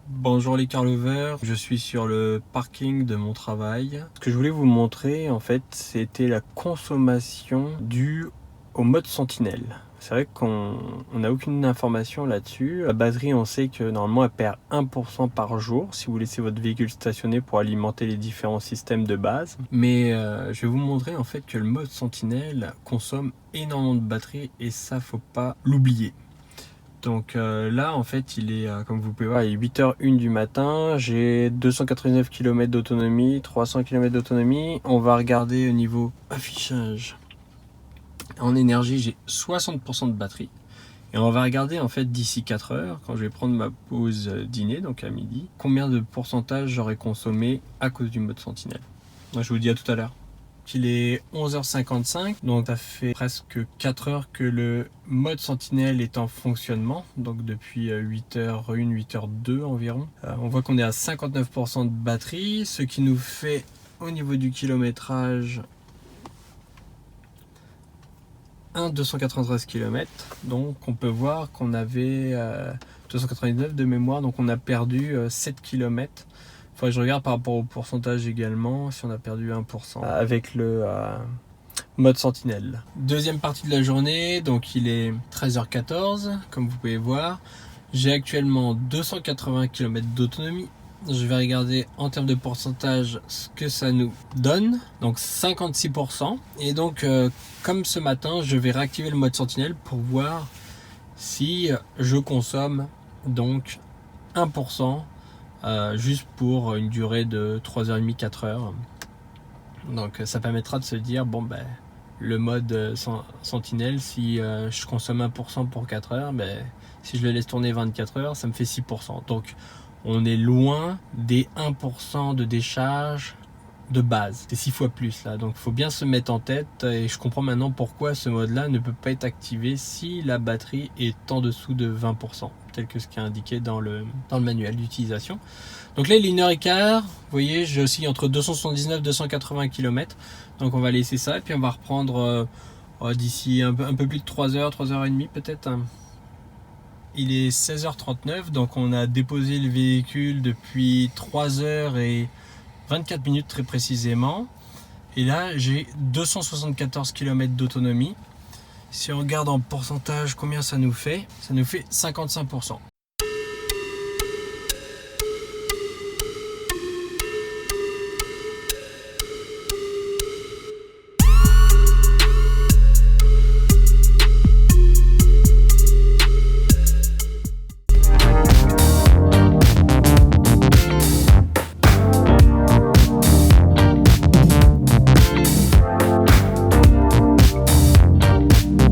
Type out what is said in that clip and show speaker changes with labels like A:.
A: Bonjour les car lovers, je suis sur le parking de mon travail. Ce que je voulais vous montrer en fait, c'était la consommation due au mode Sentinelle. C'est vrai qu'on n'a aucune information là-dessus. La batterie, on sait que normalement elle perd 1% par jour si vous laissez votre véhicule stationné pour alimenter les différents systèmes de base. Mais je vais vous montrer en fait que le mode Sentinelle consomme énormément de batterie et ça faut pas l'oublier. Donc là en fait il est comme vous pouvez voir, il est 8h01 du matin, j'ai 289 km d'autonomie, 300 km d'autonomie. On va regarder au niveau affichage. En énergie j'ai 60% de batterie. Et on va regarder en fait d'ici 4 heures, quand je vais prendre ma pause dîner, donc à midi, combien de pourcentage j'aurai consommé à cause du mode Sentinelle. Moi je vous dis à tout à l'heure. Il est 11h55, donc ça fait presque 4 heures que le mode Sentinelle est en fonctionnement, donc depuis 8h01, 8h02 environ. On voit qu'on est à 59% de batterie, ce qui nous fait au niveau du kilométrage 293 km. Donc on peut voir qu'on avait 299 de mémoire, donc on a perdu 7 km. Faudrait que je regarde par rapport au pourcentage également, si on a perdu 1% avec le mode Sentinelle. Deuxième partie de la journée, donc il est 13h14, comme vous pouvez voir. J'ai actuellement 280 km d'autonomie. Je vais regarder en termes de pourcentage ce que ça nous donne. Donc 56%. Et donc comme ce matin, je vais réactiver le mode Sentinelle pour voir si je consomme donc 1%. Juste pour une durée de 3h30, 4h. Donc ça permettra de se dire, bon ben, le mode Sentinelle, si je consomme 1% pour 4 heures, ben, si je le laisse tourner 24 heures, ça me fait 6%. Donc on est loin des 1% de décharge de base. C'est 6 fois plus là, donc il faut bien se mettre en tête, et je comprends maintenant pourquoi ce mode là ne peut pas être activé si la batterie est en dessous de 20%, tel que ce qui est indiqué dans le manuel d'utilisation. Donc là il est 1h15, vous voyez j'ai aussi entre 279 et 280 km, donc on va laisser ça et puis on va reprendre d'ici un peu plus de 3h, 3h30 peut-être. Il est 16h39, donc on a déposé le véhicule depuis 3h et 24 minutes très précisément. Et là, j'ai 274 km d'autonomie. Si on regarde en pourcentage combien ça nous fait 55%.